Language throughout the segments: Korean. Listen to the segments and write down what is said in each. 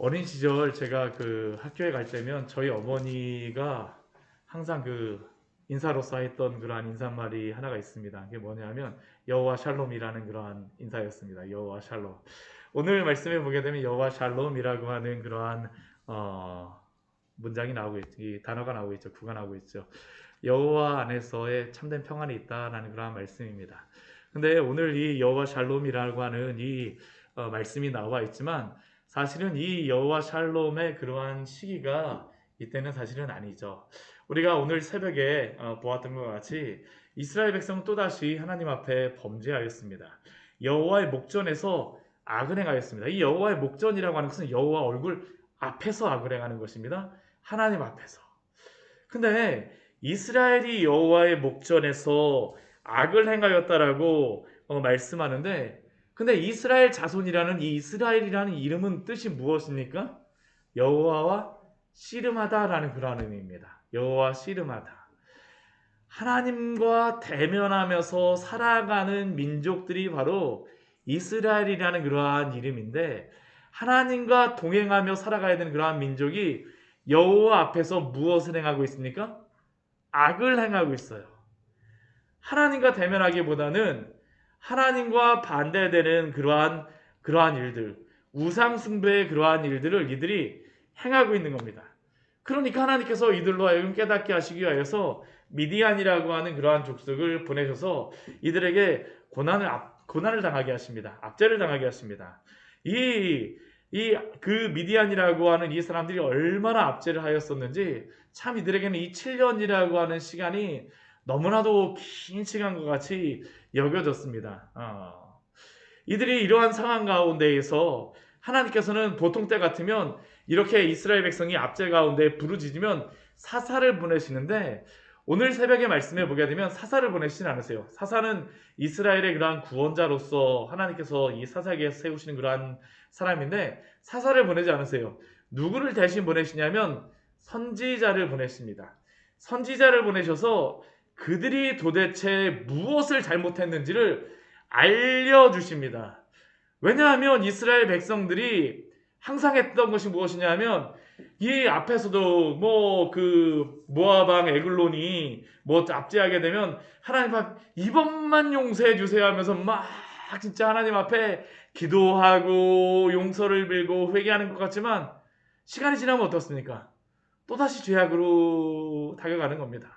어린 시절 제가 그 학교에 갈 때면 저희 어머니가 항상 그 인사로서 했던 그러한 인사말이 하나가 있습니다. 그게 뭐냐면 여호와 샬롬이라는 그러한 인사였습니다. 여호와 샬롬. 오늘 말씀에 보게 되면 여호와 샬롬이라고 하는 그러한 어, 문장이 나오고 있죠. 이 단어가 나오고 있죠. 구가 나오고 있죠. 여호와 안에서의 참된 평안이 있다라는 그러한 말씀입니다. 근데 오늘 이 여호와 샬롬이라고 하는 이 말씀이 나와 있지만 사실은 이 여호와 샬롬의 그러한 시기가 이때는 사실은 아니죠. 우리가 오늘 새벽에 보았던 것 같이 이스라엘 백성은 또다시 하나님 앞에 범죄하였습니다. 여호와의 목전에서 악을 행하였습니다. 이 여호와의 목전이라고 하는 것은 여호와 얼굴 앞에서 악을 행하는 것입니다. 하나님 앞에서. 근데 이스라엘이 여호와의 목전에서 악을 행하였다라고 말씀하는데, 근데 이스라엘 자손이라는 이 이스라엘이라는 이름은 뜻이 무엇입니까? 여호와와 씨름하다라는 그런 의미입니다. 여호와 씨름하다. 하나님과 대면하면서 살아가는 민족들이 바로 이스라엘이라는 그러한 이름인데, 하나님과 동행하며 살아가야 되는 그러한 민족이 여호와 앞에서 무엇을 행하고 있습니까? 악을 행하고 있어요. 하나님과 대면하기보다는 하나님과 반대되는 그러한 일들, 우상 숭배의 그러한 일들을 이들이 행하고 있는 겁니다. 그러니까 하나님께서 이들로 하여금 깨닫게 하시기 위하여서 미디안이라고 하는 그러한 족속을 보내셔서 이들에게 고난을 당하게 하십니다. 압제를 당하게 하십니다. 그 미디안이라고 하는 이 사람들이 얼마나 압제를 하였었는지 참 이들에게는 이 7년이라고 하는 시간이 너무나도 긴 시간과 같이 여겨졌습니다. 이들이 이러한 상황 가운데에서 하나님께서는 보통 때 같으면 이렇게 이스라엘 백성이 압제 가운데 부르짖으면 사사를 보내시는데, 오늘 새벽에 말씀해 보게 되면 사사를 보내시진 않으세요. 사사는 이스라엘의 그러한 구원자로서 하나님께서 이 사사에게 세우시는 그러한 사람인데, 사사를 보내지 않으세요. 누구를 대신 보내시냐면 선지자를 보내십니다. 선지자를 보내셔서 그들이 도대체 무엇을 잘못했는지를 알려주십니다. 왜냐하면 이스라엘 백성들이 항상 했던 것이 무엇이냐면, 이 앞에서도 뭐 그 모압 왕 에글론이 뭐 압제하게 되면 하나님 앞 이번만 용서해 주세요 하면서 막 진짜 하나님 앞에 기도하고 용서를 빌고 회개하는 것 같지만, 시간이 지나면 어떻습니까? 또다시 죄악으로 다가가는 겁니다.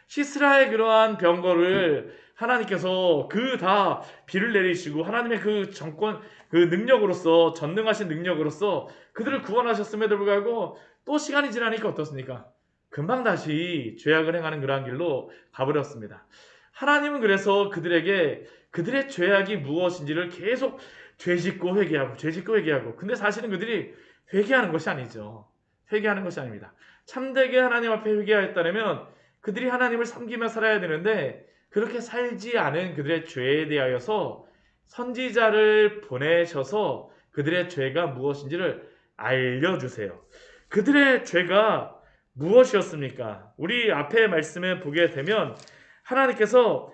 시스라의 그러한 병거를 하나님께서 그 다 비를 내리시고 하나님의 그 정권, 그 능력으로서, 전능하신 능력으로서 그들을 구원하셨음에도 불구하고 또 시간이 지나니까 어떻습니까? 금방 다시 죄악을 행하는 그러한 길로 가버렸습니다. 하나님은 그래서 그들에게 그들의 죄악이 무엇인지를 계속 죄짓고 회개하고 죄짓고 회개하고, 근데 사실은 그들이 회개하는 것이 아니죠. 회개하는 것이 아닙니다. 참되게 하나님 앞에 회개하였다면 그들이 하나님을 섬기며 살아야 되는데, 그렇게 살지 않은 그들의 죄에 대하여서 선지자를 보내셔서 그들의 죄가 무엇인지를 알려주세요. 그들의 죄가 무엇이었습니까? 우리 앞에 말씀을 보게 되면 하나님께서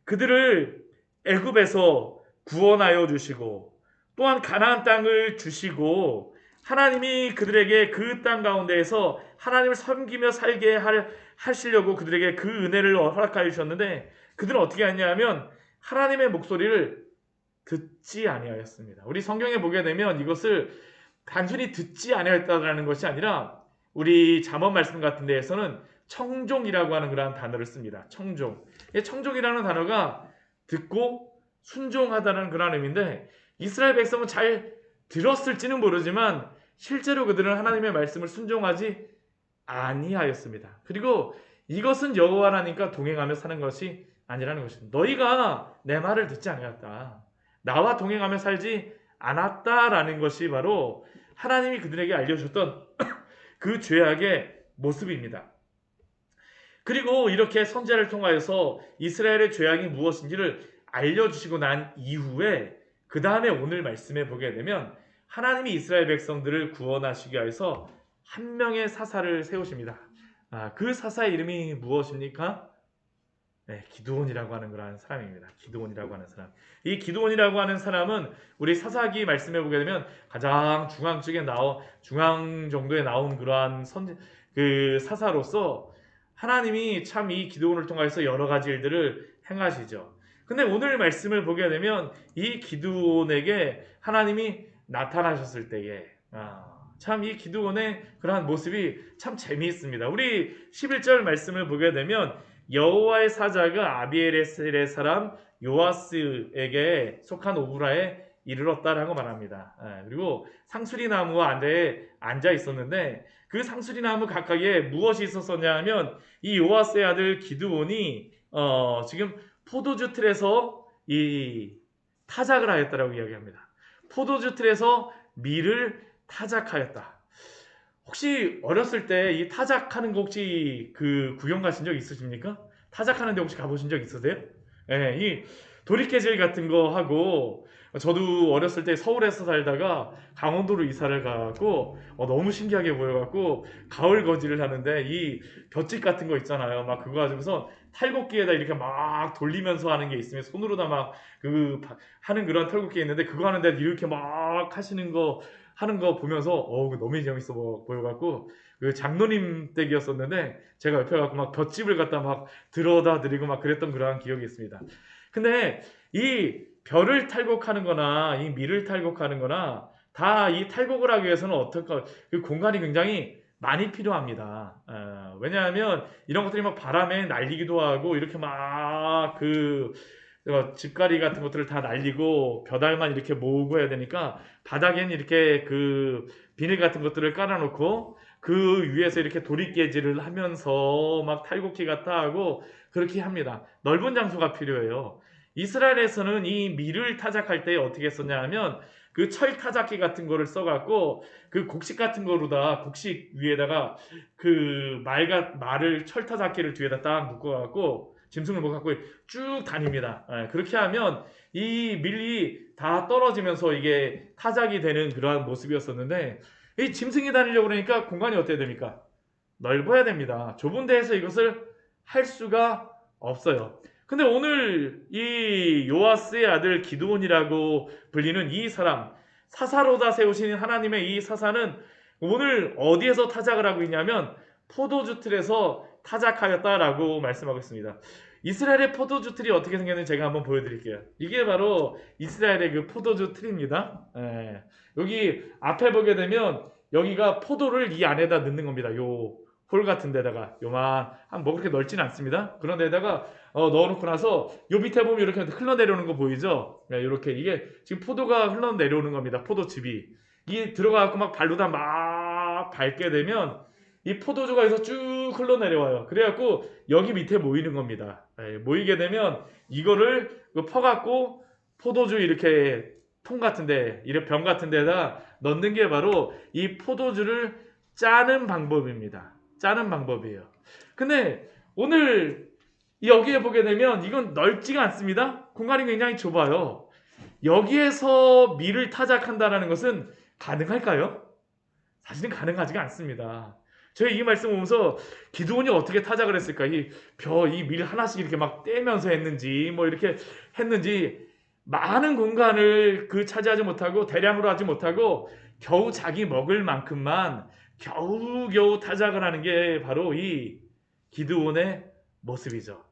그들을 애굽에서 구원하여 주시고, 또한 가나안 땅을 주시고, 하나님이 그들에게 그 땅 가운데에서 하나님을 섬기며 살게 하시려고 그들에게 그 은혜를 허락하여 주셨는데, 그들은 어떻게 했냐면 하나님의 목소리를 듣지 아니하였습니다. 우리 성경에 보게 되면 이것을 단순히 듣지 아니하였다라는 것이 아니라, 우리 잠언 말씀 같은 데에서는 청종이라고 하는 그러한 단어를 씁니다. 청종. 이 청종이라는 단어가 듣고 순종하다는 그런 의미인데, 이스라엘 백성은 잘 들었을지는 모르지만 실제로 그들은 하나님의 말씀을 순종하지 아니하였습니다. 그리고 이것은 여호와 하나님과 동행하며 사는 것이 아니라는 것입니다. 너희가 내 말을 듣지 않았다, 나와 동행하며 살지 않았다라는 것이 바로 하나님이 그들에게 알려줬던 그 죄악의 모습입니다. 그리고 이렇게 선지자를 통하여서 이스라엘의 죄악이 무엇인지를 알려주시고 난 이후에 그 다음에 오늘 말씀해 보게 되면 하나님이 이스라엘 백성들을 구원하시기 위해서 한 명의 사사를 세우십니다. 그 사사의 이름이 무엇입니까? 네, 기드온이라고 하는 그런 사람입니다. 기드온이라고 하는 사람. 이 기드온이라고 하는 사람은 우리 사사기 말씀해 보게 되면 가장 중앙 정도에 나온 그러한 그 사사로서 하나님이 참 이 기드온을 통해서 여러 가지 일들을 행하시죠. 근데 오늘 말씀을 보게 되면 이 기드온에게 하나님이 나타나셨을 때에 참 이 기드온의 그러한 모습이 참 재미있습니다. 우리 11절 말씀을 보게 되면 여호와의 사자가 아비에셀의 사람 요아스에게 속한 오브라에 이르렀다라고 말합니다. 그리고 상수리 나무와 아래에 앉아 있었는데 그 상수리 나무 가까이에 무엇이 있었었냐 하면 이 요아스의 아들 기드온이 지금 포도주 틀에서 이 타작을 하였다라고 이야기합니다. 포도주 틀에서 밀을 타작하였다. 혹시 어렸을 때 이 타작하는 거 혹시 그 구경 가신 적 있으십니까? 타작하는데 혹시 가보신 적 있으세요? 예, 이 도리깨질 같은 거 하고 저도 어렸을 때 서울에서 살다가 강원도로 이사를 가고 너무 신기하게 보여갖고 가을 거지를 하는데 이 볏짚 같은 거 있잖아요. 막 그거 가지고서 탈곡기에다 이렇게 막 돌리면서 하는 게 있으면 손으로다 막 그 하는 그런 탈곡기 있는데 그거 하는데 이렇게 막 하는 거 보면서 너무 재밌어 보여갖고 그 장로님 댁이었었는데 제가 옆에 가고 막 볏짚을 갖다 막 들어다 드리고 막 그랬던 그러한 기억이 있습니다. 근데 이 벼를 탈곡하는 거나 이 밀을 탈곡하는 거나 다 이 탈곡을 하기 위해서는 그 공간이 굉장히 많이 필요합니다. 왜냐하면 이런 것들이 막 바람에 날리기도 하고 이렇게 막 집가리 같은 것들을 다 날리고 벼달만 이렇게 모으고 해야 되니까 바닥에는 이렇게 그 비닐 같은 것들을 깔아놓고 그 위에서 이렇게 도리깨질을 하면서 막 탈곡기 같다 하고 그렇게 합니다. 넓은 장소가 필요해요. 이스라엘에서는 이 밀을 타작할 때 어떻게 했었냐 하면 그 철 타작기 같은 거를 써갖고 그 곡식 같은 거로다 곡식 위에다가 그 말을 철 타작기를 뒤에다 딱 묶어갖고 짐승을 묶어갖고 쭉 다닙니다. 그렇게 하면 이 밀이 다 떨어지면서 이게 타작이 되는 그러한 모습이었었는데 이 짐승이 다니려고 그러니까 공간이 어때야 됩니까? 넓어야 됩니다. 좁은 데에서 이것을 할 수가 없어요. 근데 오늘 이 요아스의 아들 기드온이라고 불리는 이 사람 사사로다 세우신 하나님의 이 사사는 오늘 어디에서 타작을 하고 있냐면 포도주 틀에서 타작하였다라고 말씀하고 있습니다. 이스라엘의 포도주 틀이 어떻게 생겼는지 제가 한번 보여드릴게요. 이게 바로 이스라엘의 그 포도주 틀입니다. 여기 앞에 보게 되면 여기가 포도를 이 안에다 넣는 겁니다. 요 홀 같은 데다가 뭐 그렇게 넓지는 않습니다. 그런 데다가 넣어놓고 나서 요 밑에 보면 이렇게 흘러내려오는 거 보이죠? 이렇게 이게 지금 포도가 흘러내려오는 겁니다. 포도즙이 이게 들어가갖고 막 발로다 막 밟게 되면 이 포도주가 여기서 쭉 흘러내려와요. 그래갖고 여기 밑에 모이는 겁니다. 모이게 되면 이거를 퍼갖고 포도주 이렇게 통 같은데 이렇게 병 같은 데다 넣는 게 바로 이 포도주를 짜는 방법입니다. 짜는 방법이에요. 근데 오늘 여기에 보게 되면 이건 넓지가 않습니다. 공간이 굉장히 좁아요. 여기에서 밀을 타작한다는 것은 가능할까요? 사실은 가능하지가 않습니다. 저희 이 말씀 보면서 기드온이 어떻게 타작을 했을까? 이 밀 하나씩 이렇게 막 떼면서 했는지 뭐 이렇게 했는지 많은 공간을 차지하지 못하고 대량으로 하지 못하고 겨우 자기 먹을 만큼만 겨우겨우 타작을 하는 게 바로 이 기드온의 모습이죠.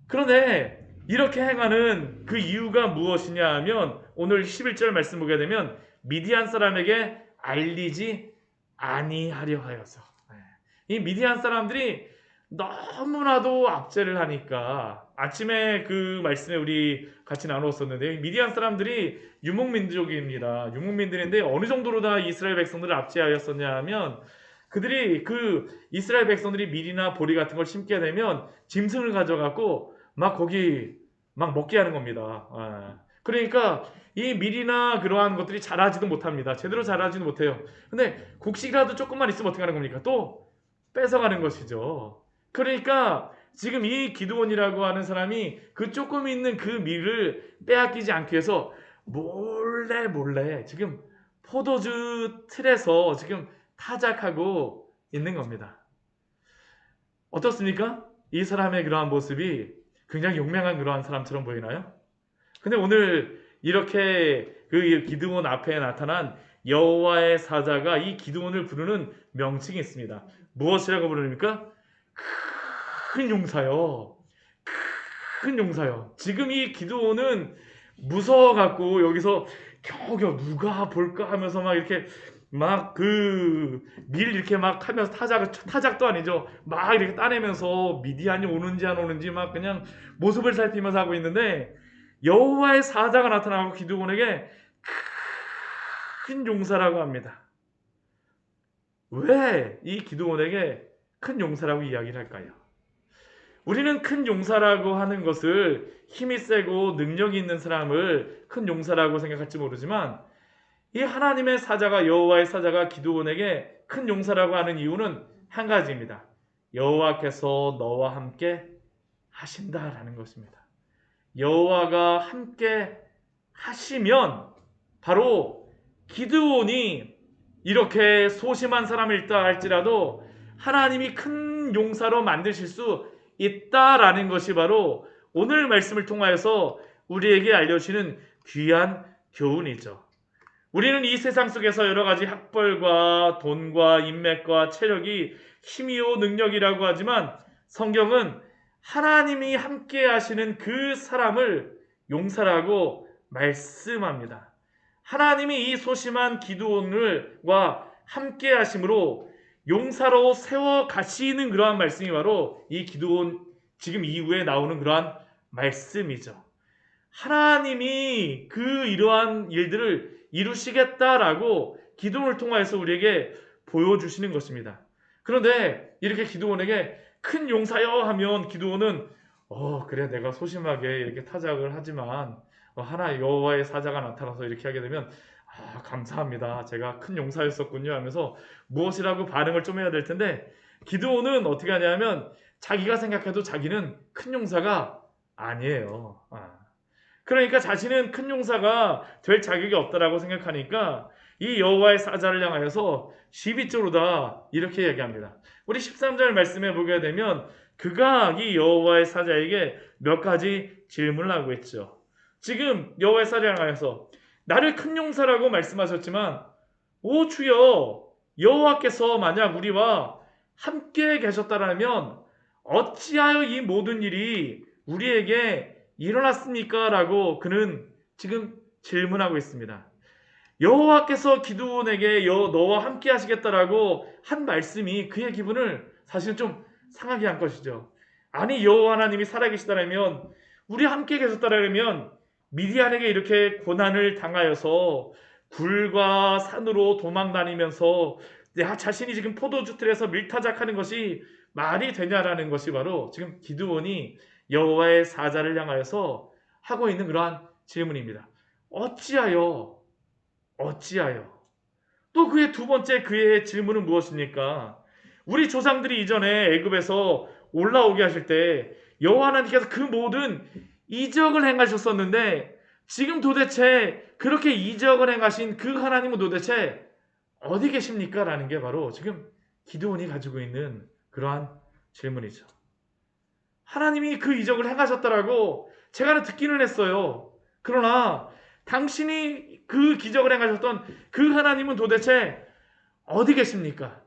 그런데 이렇게 행하는 그 이유가 무엇이냐 하면 오늘 11절 말씀 보게 되면 미디안 사람에게 알리지 아니하려 하여서 이 미디안 사람들이 너무나도 압제를 하니까 아침에 그 말씀에 우리 같이 나누었었는데 미디안 사람들이 유목민족입니다. 유목민들인데 어느 정도로 다 이스라엘 백성들을 압제하였었냐 하면 그들이 이스라엘 백성들이 밀이나 보리 같은 걸 심게 되면 짐승을 가져갖고 막 거기 막 먹게 하는 겁니다. 그러니까 이 밀이나 그러한 것들이 자라지도 못합니다. 제대로 자라지도 못해요. 근데 곡식이라도 조금만 있으면 어떻게 하는 겁니까? 또 뺏어가는 것이죠. 그러니까 지금 이 기드온이라고 하는 사람이 그 조금 있는 그 밀을 빼앗기지 않기 위해서 몰래 지금 포도주 틀에서 지금 타작하고 있는 겁니다. 어떻습니까? 이 사람의 그러한 모습이 굉장히 용맹한 그러한 사람처럼 보이나요? 근데 오늘 이렇게 그 기드온 앞에 나타난 여호와의 사자가 이 기드온을 부르는 명칭이 있습니다. 무엇이라고 부릅니까? 큰 용사요. 큰 용사요. 지금 이 기드온은 무서워갖고 여기서 겨우겨우 누가 볼까 하면서 막 이렇게 막 그 밀 이렇게 막 하면서 타작도 아니죠. 막 이렇게 따내면서 미디안이 오는지 안 오는지 막 그냥 모습을 살피면서 하고 있는데 여호와의 사자가 나타나고 기드온에게 큰 용사라고 합니다. 왜 이 기드온에게 큰 용사라고 이야기를 할까요? 우리는 큰 용사라고 하는 것을 힘이 세고 능력이 있는 사람을 큰 용사라고 생각할지 모르지만 이 하나님의 사자가 여호와의 사자가 기드온에게 큰 용사라고 하는 이유는 한 가지입니다. 여호와께서 너와 함께 하신다라는 것입니다. 여호와가 함께 하시면 바로 기드온이 이렇게 소심한 사람을 있다 할지라도 하나님이 큰 용사로 만드실 수 있다라는 것이 바로 오늘 말씀을 통하여서 우리에게 알려주시는 귀한 교훈이죠. 우리는 이 세상 속에서 여러 가지 학벌과 돈과 인맥과 체력이 힘이요 능력이라고 하지만 성경은 하나님이 함께 하시는 그 사람을 용사라고 말씀합니다. 하나님이 이 소심한 기드온과 함께 하심으로 용사로 세워 가시는 그러한 말씀이 바로 이 기드온 지금 이후에 나오는 그러한 말씀이죠. 하나님이 그 이러한 일들을 이루시겠다라고 기드온을 통하여서 우리에게 보여주시는 것입니다. 그런데 이렇게 기드온에게 큰 용사여 하면 기드온은 그래 내가 소심하게 이렇게 타작을 하지만 하나 여호와의 사자가 나타나서 이렇게 하게 되면 감사합니다. 제가 큰 용사였었군요 하면서 무엇이라고 반응을 좀 해야 될 텐데 기드온은 어떻게 하냐면 자기가 생각해도 자기는 큰 용사가 아니에요. 그러니까 자신은 큰 용사가 될 자격이 없다라고 생각하니까 이 여호와의 사자를 향하여서 시비조로다 이렇게 얘기합니다. 우리 13절 말씀에 보게 되면 그가 이 여호와의 사자에게 몇 가지 질문을 하고 있죠. 지금 여호와의 사자를 향하여서 나를 큰 용사라고 말씀하셨지만 오 주여 여호와께서 만약 우리와 함께 계셨다라면 어찌하여 이 모든 일이 우리에게 일어났습니까? 라고 그는 지금 질문하고 있습니다. 여호와께서 기드온에게 너와 함께 하시겠다라고 한 말씀이 그의 기분을 사실은 좀 상하게 한 것이죠. 아니 여호와 하나님이 살아계시다라면 우리 함께 계셨다라면 미디안에게 이렇게 고난을 당하여서 굴과 산으로 도망다니면서 내 자신이 지금 포도주 틀에서 밀타작하는 것이 말이 되냐라는 것이 바로 지금 기드온이 여호와의 사자를 향하여서 하고 있는 그러한 질문입니다. 어찌하여 또 그의 두 번째 그의 질문은 무엇입니까? 우리 조상들이 이전에 애굽에서 올라오게 하실 때 여호와 하나님께서 그 모든 이적을 행하셨었는데 지금 도대체 그렇게 이적을 행하신 그 하나님은 도대체 어디 계십니까? 라는 게 바로 지금 기드온이 가지고 있는 그러한 질문이죠. 하나님이 그 이적을 행하셨다라고 제가 듣기는 했어요. 그러나 당신이 그 기적을 행하셨던 그 하나님은 도대체 어디 계십니까?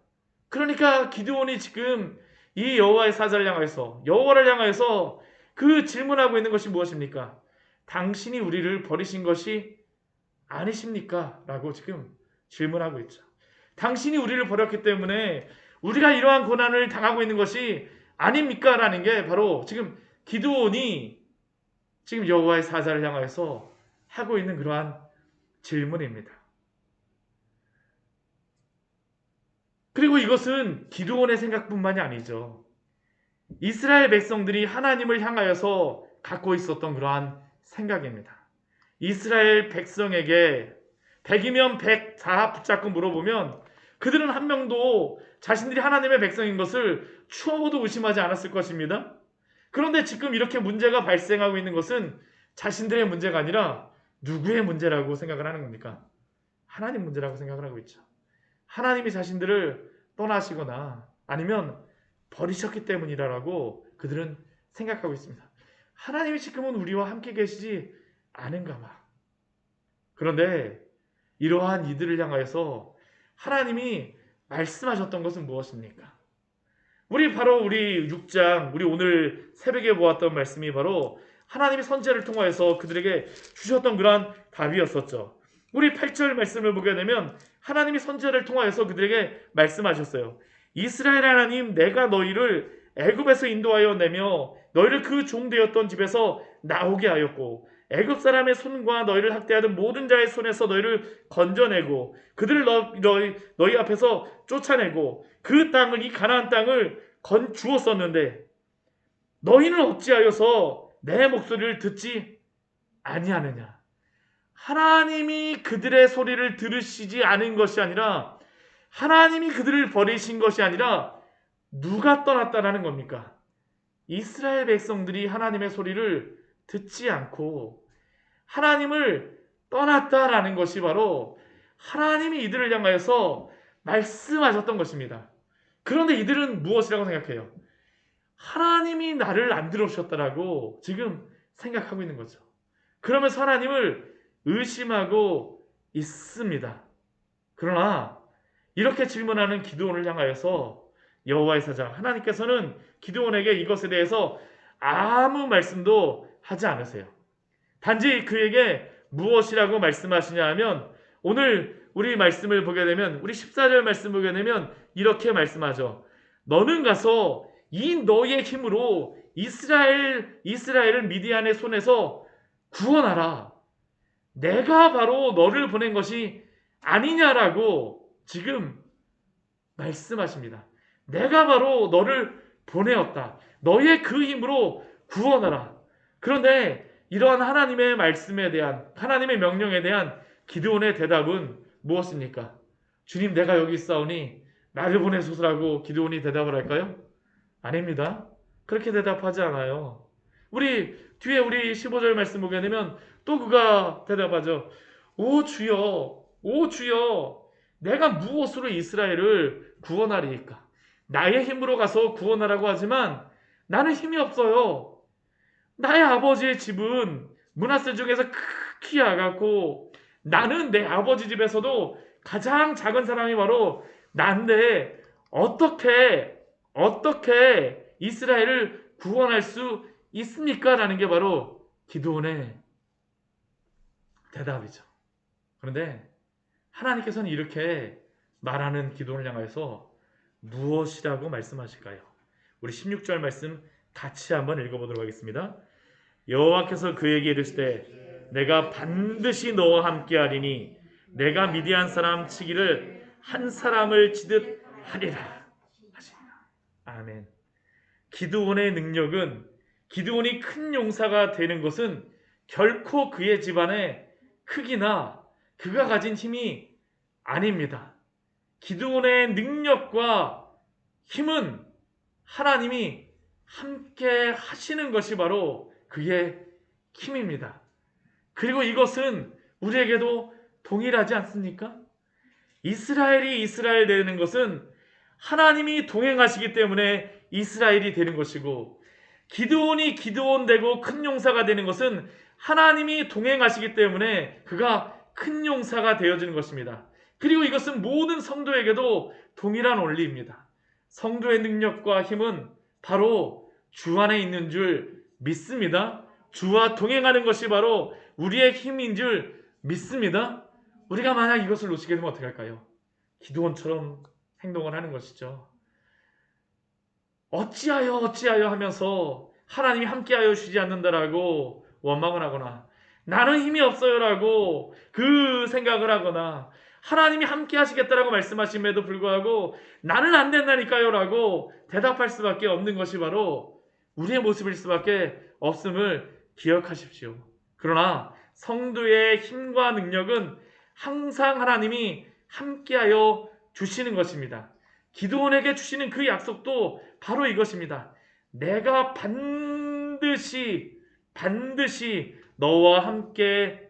그러니까 기드온이 지금 이 여호와의 사자를 향하여서 여호와를 향하여서 그 질문하고 있는 것이 무엇입니까? 당신이 우리를 버리신 것이 아니십니까? 라고 지금 질문하고 있죠. 당신이 우리를 버렸기 때문에 우리가 이러한 고난을 당하고 있는 것이 아닙니까? 라는 게 바로 지금 기드온이 지금 여호와의 사자를 향하여서 하고 있는 그러한 질문입니다. 그리고 이것은 기드온의 생각뿐만이 아니죠. 이스라엘 백성들이 하나님을 향하여서 갖고 있었던 그러한 생각입니다. 이스라엘 백성에게 100이면 100 다 붙잡고 물어보면 그들은 한 명도 자신들이 하나님의 백성인 것을 추워도 의심하지 않았을 것입니다. 그런데 지금 이렇게 문제가 발생하고 있는 것은 자신들의 문제가 아니라 누구의 문제라고 생각을 하는 겁니까? 하나님 문제라고 생각을 하고 있죠. 하나님이 자신들을 떠나시거나 아니면 버리셨기 때문이라고 그들은 생각하고 있습니다. 하나님이 지금은 우리와 함께 계시지 않은가 봐. 그런데 이러한 이들을 향하여서 하나님이 말씀하셨던 것은 무엇입니까? 우리 6장, 우리 오늘 새벽에 보았던 말씀이 바로 하나님이 선지자를 통하여서 그들에게 주셨던 그러한 답이었었죠. 우리 8절 말씀을 보게 되면 하나님이 선지자를 통하여서 그들에게 말씀하셨어요. 이스라엘 하나님, 내가 너희를 애굽에서 인도하여 내며 너희를 그 종되었던 집에서 나오게 하였고 애굽 사람의 손과 너희를 학대하던 모든 자의 손에서 너희를 건져내고 그들을 너희 앞에서 쫓아내고 그 땅을, 이 가나안 땅을 주었었는데 너희는 어찌하여서 내 목소리를 듣지 아니하느냐. 하나님이 그들의 소리를 들으시지 않은 것이 아니라 하나님이 그들을 버리신 것이 아니라 누가 떠났다라는 겁니까? 이스라엘 백성들이 하나님의 소리를 듣지 않고 하나님을 떠났다라는 것이 바로 하나님이 이들을 향하여서 말씀하셨던 것입니다. 그런데 이들은 무엇이라고 생각해요? 하나님이 나를 안 들어주셨다라고 지금 생각하고 있는 거죠. 그러면서 하나님을 의심하고 있습니다. 그러나 이렇게 질문하는 기드온을 향하여서 여호와의 사자 하나님께서는 기드온에게 이것에 대해서 아무 말씀도 하지 않으세요. 단지 그에게 무엇이라고 말씀하시냐 하면 오늘 우리 말씀을 보게 되면 우리 14절 말씀 보게 되면 이렇게 말씀하죠. 너는 가서 이 너의 힘으로 이스라엘을 미디안의 손에서 구원하라. 내가 바로 너를 보낸 것이 아니냐라고 지금 말씀하십니다. 내가 바로 너를 보내었다. 너의 그 힘으로 구원하라. 그런데 이러한 하나님의 말씀에 대한 하나님의 명령에 대한 기드온의 대답은 무엇입니까? 주님, 내가 여기 있사오니 나를 보내소서라고 기드온이 대답을 할까요? 아닙니다. 그렇게 대답하지 않아요. 우리 15절 말씀 보게 되면 또 그가 대답하죠. 오 주여, 내가 무엇으로 이스라엘을 구원하리이까? 나의 힘으로 가서 구원하라고 하지만 나는 힘이 없어요. 나의 아버지의 집은 므낫세 중에서 극히 작았고 나는 내 아버지 집에서도 가장 작은 사람이 바로 난데 어떻게 이스라엘을 구원할 수 있습니까? 라는 게 바로 기드온의 대답이죠. 그런데 하나님께서는 이렇게 말하는 기드온을 향해서 무엇이라고 말씀하실까요? 우리 16절 말씀 같이 한번 읽어보도록 하겠습니다. 여호와께서 그에게 이르시되 내가 반드시 너와 함께하리니 내가 미디안 사람 치기를 한 사람을 치듯 하리라 하시니라. 아멘. 기드온의 능력은 기드온이 큰 용사가 되는 것은 결코 그의 집안의 크기나 그가 가진 힘이 아닙니다. 기드온의 능력과 힘은 하나님이 함께 하시는 것이 바로 그의 힘입니다. 그리고 이것은 우리에게도 동일하지 않습니까? 이스라엘이 이스라엘 되는 것은 하나님이 동행하시기 때문에 이스라엘이 되는 것이고 기드온이 기드온 되고 큰 용사가 되는 것은 하나님이 동행하시기 때문에 그가 큰 용사가 되어지는 것입니다. 그리고 이것은 모든 성도에게도 동일한 원리입니다. 성도의 능력과 힘은 바로 주 안에 있는 줄 믿습니다. 주와 동행하는 것이 바로 우리의 힘인 줄 믿습니다. 우리가 만약 이것을 놓치게 되면 어떻게 할까요? 기드온처럼 행동을 하는 것이죠. 어찌하여 하면서 하나님이 함께하여 주지 않는다라고 원망을 하거나 나는 힘이 없어요라고 그 생각을 하거나 하나님이 함께 하시겠다라고 말씀하심에도 불구하고 나는 안 된다니까요라고 대답할 수밖에 없는 것이 바로 우리의 모습일 수밖에 없음을 기억하십시오. 그러나 성도의 힘과 능력은 항상 하나님이 함께하여 주시는 것입니다. 기드온에게 주시는 그 약속도 바로 이것입니다. 내가 반드시 너와 함께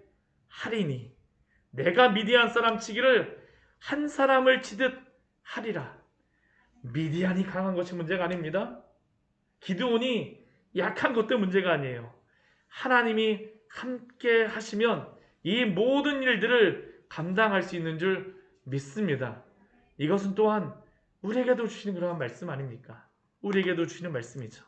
하리니 내가 미디안 사람 치기를 한 사람을 치듯 하리라. 미디안이 강한 것이 문제가 아닙니다. 기드온이 약한 것도 문제가 아니에요. 하나님이 함께 하시면 이 모든 일들을 감당할 수 있는 줄 믿습니다. 이것은 또한 우리에게도 주시는 그런 말씀 아닙니까? 우리에게도 주시는 말씀이죠.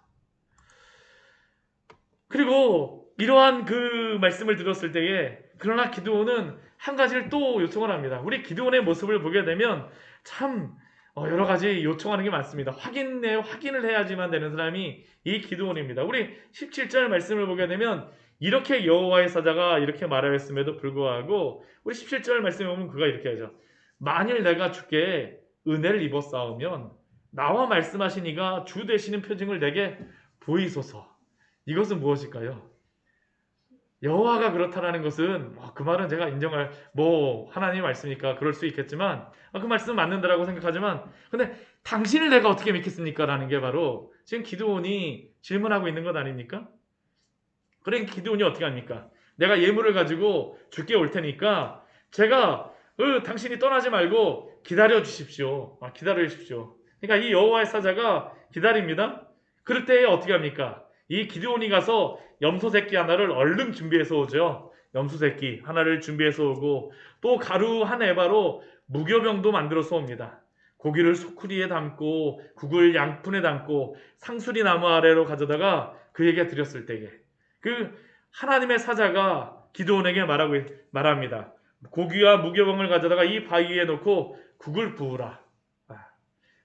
그리고 이러한 그 말씀을 들었을 때에 그러나 기드온은 한 가지를 또 요청을 합니다. 우리 기드온의 모습을 보게 되면 참 여러 가지 요청하는 게 많습니다. 확인을 해야지만 되는 사람이 이 기드온입니다. 우리 17절 말씀을 보게 되면 이렇게 여호와의 사자가 이렇게 말하였음에도 불구하고 우리 17절 말씀에 보면 그가 이렇게 하죠. 만일 내가 주께 은혜를 입었사오면 나와 말씀하신 이가 주 되시는 표징을 내게 보이소서. 이것은 무엇일까요? 여호와가 그렇다라는 것은 그 말은 제가 인정할 하나님 말씀이니까 그럴 수 있겠지만 그 말씀은 맞는다라고 생각하지만 근데 당신을 내가 어떻게 믿겠습니까? 라는 게 바로 지금 기드온이 질문하고 있는 것 아닙니까? 그러니까 기드온이 어떻게 합니까? 내가 예물을 가지고 주께 올 테니까 제가 당신이 떠나지 말고 기다려 주십시오. 기다려 주십시오. 그러니까 이 여호와의 사자가 기다립니다. 그럴 때 어떻게 합니까? 이 기드온이 가서 염소 새끼 하나를 얼른 준비해서 오죠. 염소 새끼 하나를 준비해서 오고 또 가루 한 에바로 무교병도 만들어서 옵니다. 고기를 소쿠리에 담고 국을 양푼에 담고 상수리 나무 아래로 가져다가 그에게 드렸을 때에 그 하나님의 사자가 기드온에게 말합니다. 고기와 무교병을 가져다가 이 바위에 놓고 국을 부으라.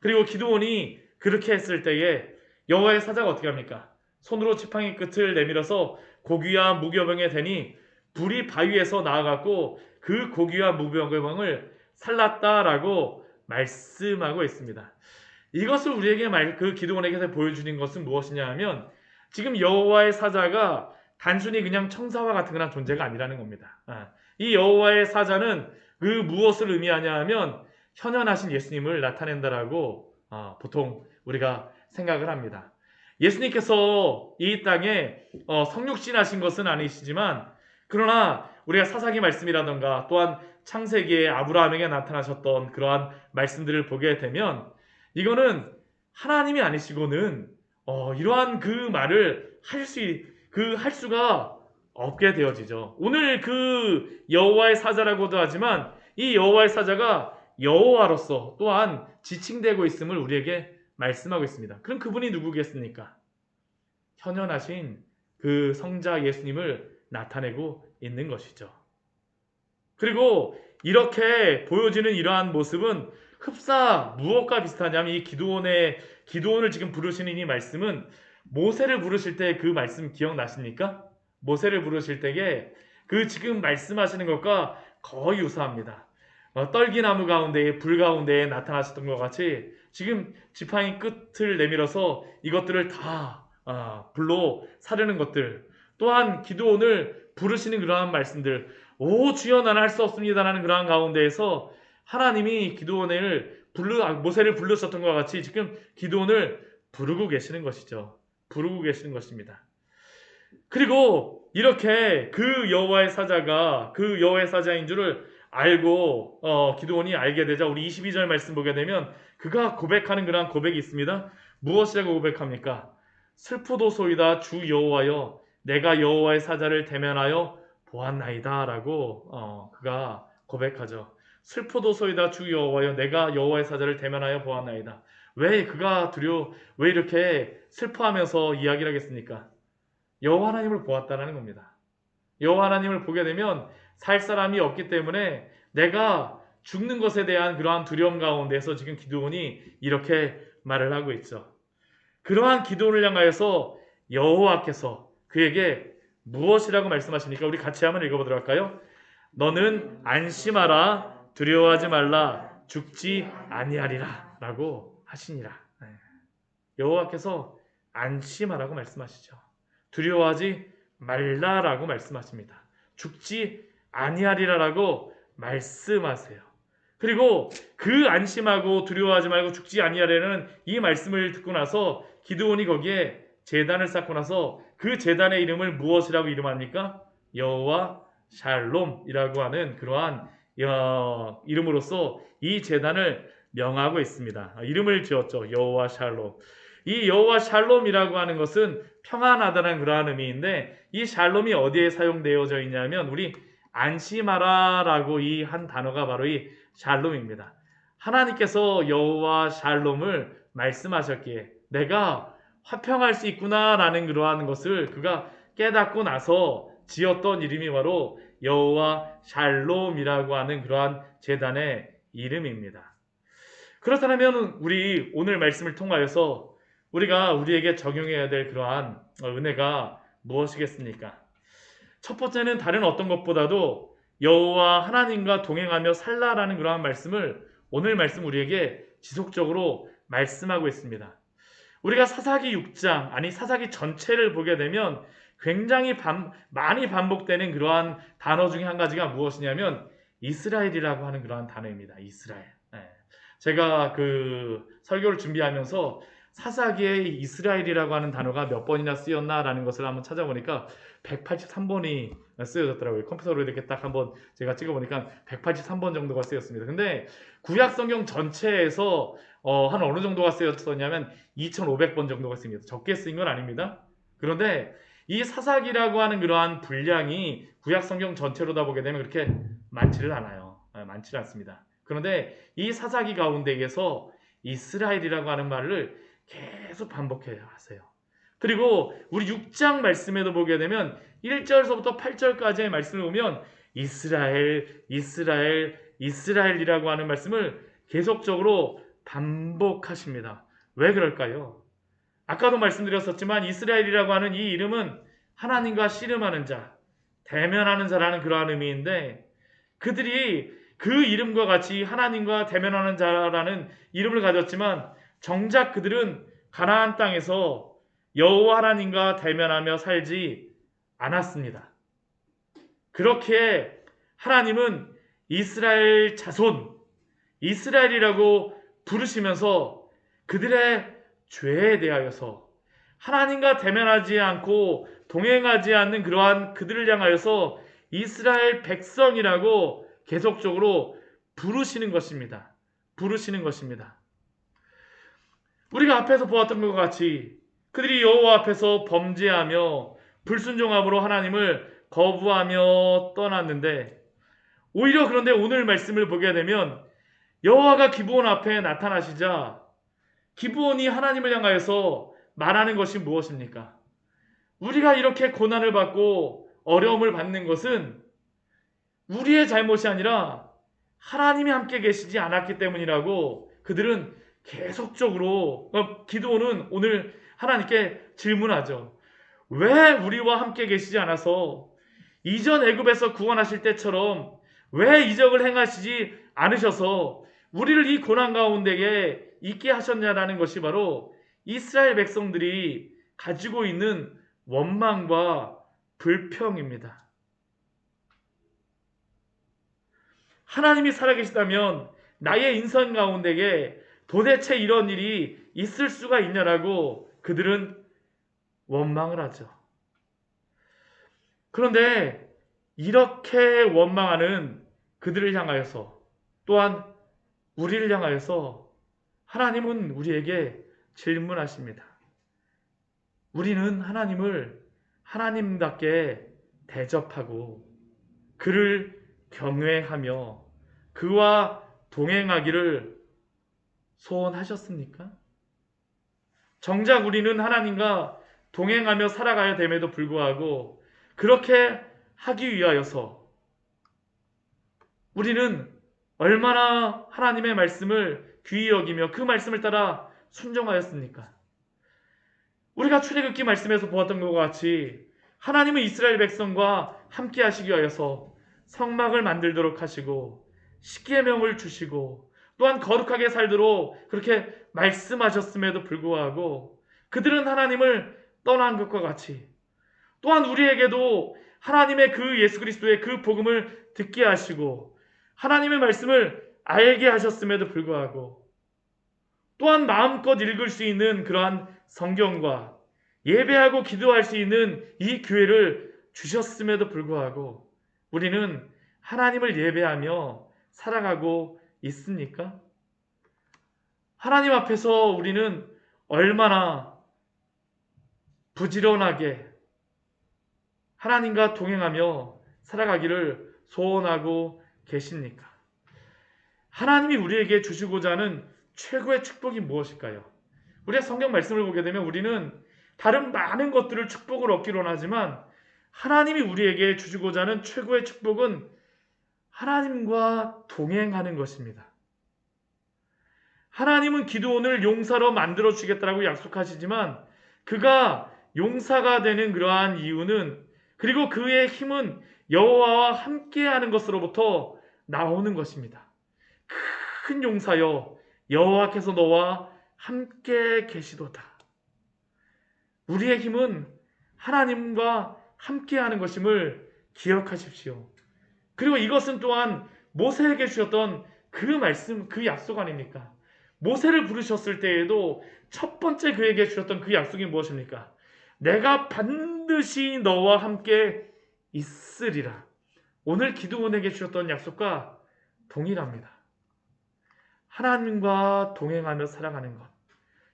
그리고 기드온이 그렇게 했을 때에 여호와의 사자가 어떻게 합니까? 손으로 지팡이 끝을 내밀어서 고기와 무교병에 대니 불이 바위에서 나와갖고 그 고기와 무교병을 살랐다라고 말씀하고 있습니다. 이것을 우리에게 그 기드온에게서 보여주는 것은 무엇이냐 하면 지금 여호와의 사자가 단순히 그냥 청사와 같은 그런 존재가 아니라는 겁니다. 이 여호와의 사자는 그 무엇을 의미하냐 하면 현현하신 예수님을 나타낸다라고 보통 우리가 생각을 합니다. 예수님께서 이 땅에 성육신하신 것은 아니시지만 그러나 우리가 사사기 말씀이라던가 또한 창세기에 아브라함에게 나타나셨던 그러한 말씀들을 보게 되면 이거는 하나님이 아니시고는 이러한 그 말을 할 수가 없게 되어지죠. 오늘 그 여호와의 사자라고도 하지만 이 여호와의 사자가 여호와로서 또한 지칭되고 있음을 우리에게 말씀하고 있습니다. 그럼 그분이 누구겠습니까? 현현하신 그 성자 예수님을 나타내고 있는 것이죠. 그리고 이렇게 보여지는 이러한 모습은 흡사 무엇과 비슷하냐면 이 기드온을 지금 부르시는 이 말씀은 모세를 부르실 때 그 말씀 기억나십니까? 모세를 부르실 때에 그 지금 말씀하시는 것과 거의 유사합니다. 떨기나무 가운데에 불 가운데에 나타나셨던 것 같이 지금 지팡이 끝을 내밀어서 이것들을 다 불로 사르는 것들 또한 기드온을 부르시는 그러한 말씀들 오 주여 나는 할 수 없습니다라는 그러한 가운데에서 하나님이 모세를 부르셨던 것 같이 지금 기드온을 부르고 계시는 것이죠. 부르고 계시는 것입니다. 그리고 이렇게 그 여호와의 사자가 그 여호와의 사자인 줄을 알고 기드온이 알게 되자 우리 22절 말씀 보게 되면 그가 고백하는 그러한 고백이 있습니다. 무엇이라고 고백합니까? 슬프도소이다 주 여호와여 내가 여호와의 사자를 대면하여 보았나이다 라고 그가 고백하죠. 슬프도소이다 주 여호와여 내가 여호와의 사자를 대면하여 보았나이다. 왜 이렇게 슬퍼하면서 이야기를 하겠습니까? 여호와 하나님을 보았다는 겁니다. 여호와 하나님을 보게 되면 살 사람이 없기 때문에 내가 죽는 것에 대한 그러한 두려움 가운데서 지금 기드온이 이렇게 말을 하고 있죠. 그러한 기드온을 향하여서 여호와께서 그에게 무엇이라고 말씀하십니까? 우리 같이 한번 읽어보도록 할까요? 너는 안심하라 두려워하지 말라 죽지 아니하리라 라고 하시니라. 여호와께서 안심하라고 말씀하시죠. 두려워하지 말라라고 말씀하십니다. 죽지 아니하리라라고 말씀하세요. 그리고 그 안심하고 두려워하지 말고 죽지 아니하리라는 이 말씀을 듣고 나서 기드온이 거기에 제단을 쌓고 나서 그 제단의 이름을 무엇이라고 이름합니까? 여호와 샬롬이라고 하는 그러한 이름으로써 이 제단을 명하고 있습니다. 이름을 지었죠. 여호와 샬롬. 이 여호와 샬롬이라고 하는 것은 평안하다는 그러한 의미인데 이 샬롬이 어디에 사용되어져 있냐면 우리 안심하라라고 이 한 단어가 바로 이 샬롬입니다. 하나님께서 여호와 샬롬을 말씀하셨기에 내가 화평할 수 있구나라는 그러한 것을 그가 깨닫고 나서 지었던 이름이 바로 여호와 샬롬이라고 하는 그러한 제단의 이름입니다. 그렇다면 우리 오늘 말씀을 통하여서 우리가 우리에게 적용해야 될 그러한 은혜가 무엇이겠습니까? 첫 번째는 다른 어떤 것보다도 여호와 하나님과 동행하며 살라라는 그러한 말씀을 오늘 말씀 우리에게 지속적으로 말씀하고 있습니다. 우리가 사사기 6장 아니 사사기 전체를 보게 되면 굉장히 많이 반복되는 그러한 단어 중에 한 가지가 무엇이냐면 이스라엘이라고 하는 그러한 단어입니다. 이스라엘. 제가 그 설교를 준비하면서 사사기에 이스라엘이라고 하는 단어가 몇 번이나 쓰였나라는 것을 한번 찾아보니까 183번이 쓰여졌더라고요. 컴퓨터로 이렇게 딱 한번 제가 찍어보니까 183번 정도가 쓰였습니다. 근데 구약 성경 전체에서 한 어느 정도가 쓰였었냐면 2500번 정도가 쓰입니다. 적게 쓰인 건 아닙니다. 그런데 이 사사기라고 하는 그러한 분량이 구약 성경 전체로다 보게 되면 그렇게 많지를 않아요. 많지는 않습니다. 그런데 이 사사기 가운데에서 이스라엘이라고 하는 말을 계속 반복해야 하세요. 그리고 우리 6장 말씀에도 보게 되면 1절서부터 8절까지의 말씀을 보면 이스라엘, 이스라엘, 이스라엘이라고 하는 말씀을 계속적으로 반복하십니다. 왜 그럴까요? 아까도 말씀드렸었지만 이스라엘이라고 하는 이 이름은 하나님과 씨름하는 자, 대면하는 자라는 그러한 의미인데 그들이 그 이름과 같이 하나님과 대면하는 자라는 이름을 가졌지만 정작 그들은 가나안 땅에서 여호와 하나님과 대면하며 살지 않았습니다. 그렇게 하나님은 이스라엘 자손, 이스라엘이라고 부르시면서 그들의 죄에 대하여서 하나님과 대면하지 않고 동행하지 않는 그러한 그들을 향하여서 이스라엘 백성이라고 계속적으로 부르시는 것입니다. 부르시는 것입니다. 우리가 앞에서 보았던 것과 같이 그들이 여호와 앞에서 범죄하며 불순종함으로 하나님을 거부하며 떠났는데 오히려 그런데 오늘 말씀을 보게 되면 여호와가 기브온 앞에 나타나시자 기브온이 하나님을 향하여서 말하는 것이 무엇입니까? 우리가 이렇게 고난을 받고 어려움을 받는 것은 우리의 잘못이 아니라 하나님이 함께 계시지 않았기 때문이라고 그들은 계속적으로 기도는 오늘 하나님께 질문하죠. 왜 우리와 함께 계시지 않아서 이전 애굽에서 구원하실 때처럼 왜 이적을 행하시지 않으셔서 우리를 이 고난 가운데에 있게 하셨냐라는 것이 바로 이스라엘 백성들이 가지고 있는 원망과 불평입니다. 하나님이 살아계시다면 나의 인생 가운데에 도대체 이런 일이 있을 수가 있냐라고 그들은 원망을 하죠. 그런데 이렇게 원망하는 그들을 향하여서 또한 우리를 향하여서 하나님은 우리에게 질문하십니다. 우리는 하나님을 하나님답게 대접하고 그를 경외하며 그와 동행하기를 소원하셨습니까? 정작 우리는 하나님과 동행하며 살아가야 됨에도 불구하고 그렇게 하기 위하여서 우리는 얼마나 하나님의 말씀을 귀히 여기며 그 말씀을 따라 순종하였습니까? 우리가 출애굽기 말씀에서 보았던 것과 같이 하나님은 이스라엘 백성과 함께 하시기 위하여서 성막을 만들도록 하시고 십계명을 주시고 또한 거룩하게 살도록 그렇게 말씀하셨음에도 불구하고 그들은 하나님을 떠난 것과 같이 또한 우리에게도 하나님의 그 예수 그리스도의 그 복음을 듣게 하시고 하나님의 말씀을 알게 하셨음에도 불구하고 또한 마음껏 읽을 수 있는 그러한 성경과 예배하고 기도할 수 있는 이 기회를 주셨음에도 불구하고 우리는 하나님을 예배하며 살아가고 있습니까? 하나님 앞에서 우리는 얼마나 부지런하게 하나님과 동행하며 살아가기를 소원하고 계십니까? 하나님이 우리에게 주시고자 하는 최고의 축복이 무엇일까요? 우리가 성경 말씀을 보게 되면 우리는 다른 많은 것들을 축복을 얻기로 하지만 하나님이 우리에게 주시고자 하는 최고의 축복은 하나님과 동행하는 것입니다. 하나님은 기드온을 용사로 만들어 주겠다라고 약속하시지만 그가 용사가 되는 그러한 이유는, 그리고 그의 힘은 여호와와 함께하는 것으로부터 나오는 것입니다. 큰 용사여, 여호와께서 너와 함께 계시도다. 우리의 힘은 하나님과 함께하는 것임을 기억하십시오. 그리고 이것은 또한 모세에게 주셨던 그 말씀, 그 약속 아닙니까? 모세를 부르셨을 때에도 첫 번째 그에게 주셨던 그 약속이 무엇입니까? 내가 반드시 너와 함께 있으리라. 오늘 기드온에게 주셨던 약속과 동일합니다. 하나님과 동행하며 살아가는 것,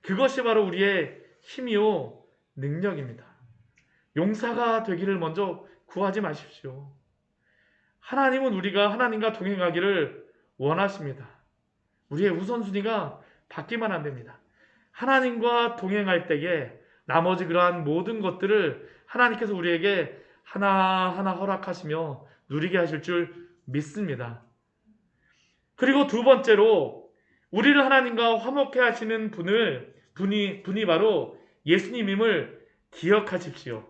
그것이 바로 우리의 힘이요 능력입니다. 용사가 되기를 먼저 구하지 마십시오. 하나님은 우리가 하나님과 동행하기를 원하십니다. 우리의 우선순위가 바뀌면 안 됩니다. 하나님과 동행할 때에 나머지 그러한 모든 것들을 하나님께서 우리에게 하나하나 허락하시며 누리게 하실 줄 믿습니다. 그리고 두 번째로 우리를 하나님과 화목해 하시는 분이 바로 예수님임을 기억하십시오.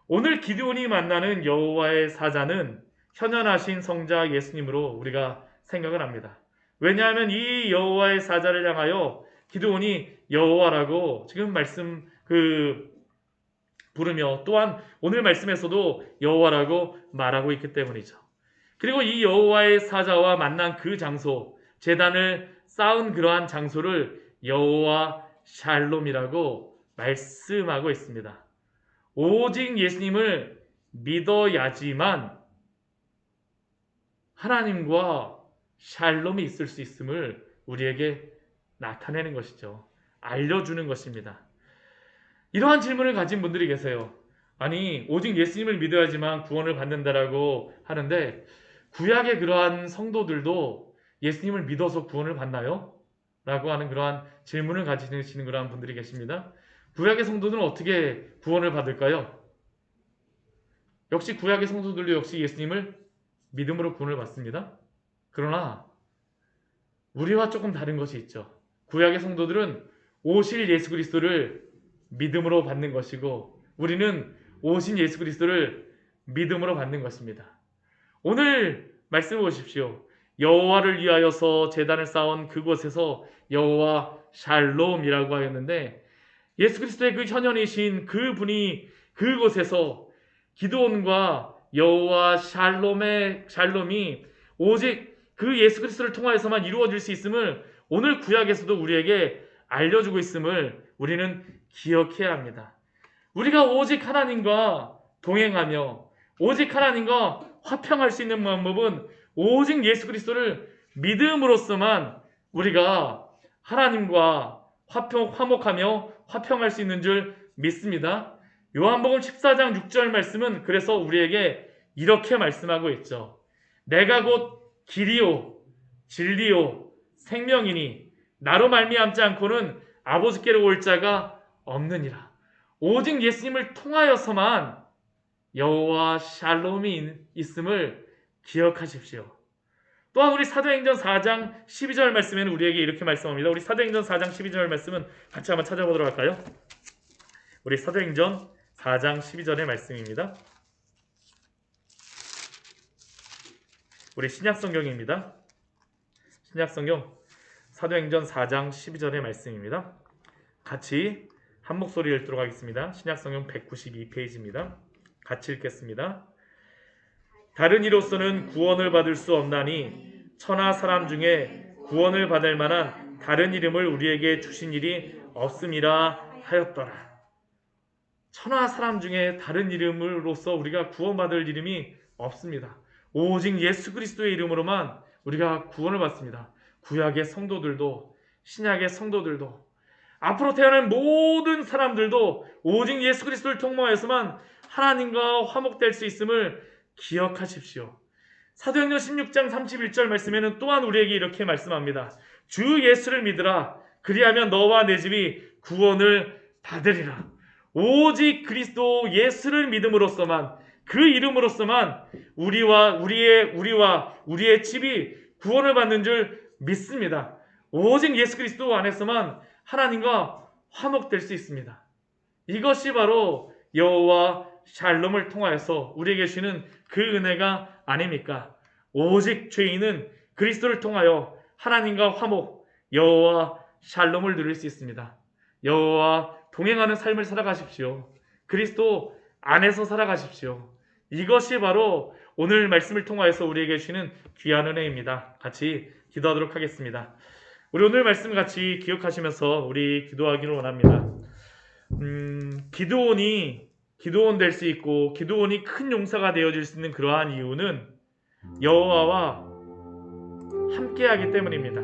오늘 기드온이 만나는 여호와의 사자는 현현하신 성자 예수님으로 우리가 생각을 합니다. 왜냐하면 이 여호와의 사자를 향하여 기드온이 여호와라고 지금 부르며 또한 오늘 말씀에서도 여호와라고 말하고 있기 때문이죠. 그리고 이 여호와의 사자와 만난 그 장소, 제단을 쌓은 그러한 장소를 여호와 샬롬이라고 말씀하고 있습니다. 오직 예수님을 믿어야지만 하나님과 샬롬이 있을 수 있음을 우리에게 나타내는 것이죠. 알려주는 것입니다. 이러한 질문을 가진 분들이 계세요. 아니, 오직 예수님을 믿어야지만 구원을 받는다라고 하는데 구약의 그러한 성도들도 예수님을 믿어서 구원을 받나요? 라고 하는 그러한 질문을 가지시는 그러한 분들이 계십니다. 구약의 성도들은 어떻게 구원을 받을까요? 역시 구약의 성도들도 역시 예수님을 믿음으로 구원을 받습니다. 그러나 우리와 조금 다른 것이 있죠. 구약의 성도들은 오실 예수 그리스도를 믿음으로 받는 것이고 우리는 오신 예수 그리스도를 믿음으로 받는 것입니다. 오늘 말씀을 보십시오. 여호와를 위하여서 제단을 쌓은 그곳에서 여호와 샬롬이라고 하였는데 예수 그리스도의 그 현현이신 그 분이 그곳에서 기드온과 여호와 샬롬이 오직 그 예수 그리스도를 통하여서만 이루어질 수 있음을 오늘 구약에서도 우리에게 알려주고 있음을 우리는 기억해야 합니다. 우리가 오직 하나님과 동행하며 오직 하나님과 화평할 수 있는 방법은 오직 예수 그리스도를 믿음으로써만 우리가 하나님과 화목하며 화평할 수 있는 줄 믿습니다. 요한복음 14장 6절 말씀은 그래서 우리에게 이렇게 말씀하고 있죠. 내가 곧 길이요 진리요 생명이니 나로 말미암지 않고는 아버지께로 올 자가 없느니라. 오직 예수님을 통하여서만 여호와 샬롬이 있음을 기억하십시오. 또한 우리 사도행전 4장 12절 말씀에는 우리에게 이렇게 말씀합니다. 우리 사도행전 4장 12절 말씀은 같이 한번 찾아보도록 할까요? 우리 사도행전 4장 12절의 말씀입니다. 우리 신약성경입니다. 신약성경 사도행전 4장 12절의 말씀입니다. 같이 한 목소리 읽도록 하겠습니다. 신약성경 192페이지입니다. 같이 읽겠습니다. 다른 이로서는 구원을 받을 수 없나니 천하 사람 중에 구원을 받을 만한 다른 이름을 우리에게 주신 일이 없음이라 하였더라. 천하 사람 중에 다른 이름으로서 우리가 구원받을 이름이 없습니다. 오직 예수 그리스도의 이름으로만 우리가 구원을 받습니다. 구약의 성도들도 신약의 성도들도 앞으로 태어날 모든 사람들도 오직 예수 그리스도를 통하여서만 하나님과 화목될 수 있음을 기억하십시오. 사도행전 16장 31절 말씀에는 또한 우리에게 이렇게 말씀합니다. 주 예수를 믿으라. 그리하면 너와 내 집이 구원을 받으리라. 오직 그리스도 예수를 믿음으로써만, 그 이름으로써만 우리와 우리의 집이 구원을 받는 줄 믿습니다. 오직 예수 그리스도 안에서만 하나님과 화목될 수 있습니다. 이것이 바로 여호와 샬롬을 통하여서 우리에게 주시는 그 은혜가 아닙니까? 오직 죄인은 그리스도를 통하여 하나님과 화목, 여호와 샬롬을 누릴 수 있습니다. 여호와 동행하는 삶을 살아가십시오. 그리스도 안에서 살아가십시오. 이것이 바로 오늘 말씀을 통하여서 우리에게 주시는 귀한 은혜입니다. 같이 기도하도록 하겠습니다. 우리 오늘 말씀 같이 기억하시면서 우리 기도하기를 원합니다. 기드온 될 수 있고 기드온이 큰 용사가 되어줄 수 있는 그러한 이유는 여호와와 함께하기 때문입니다.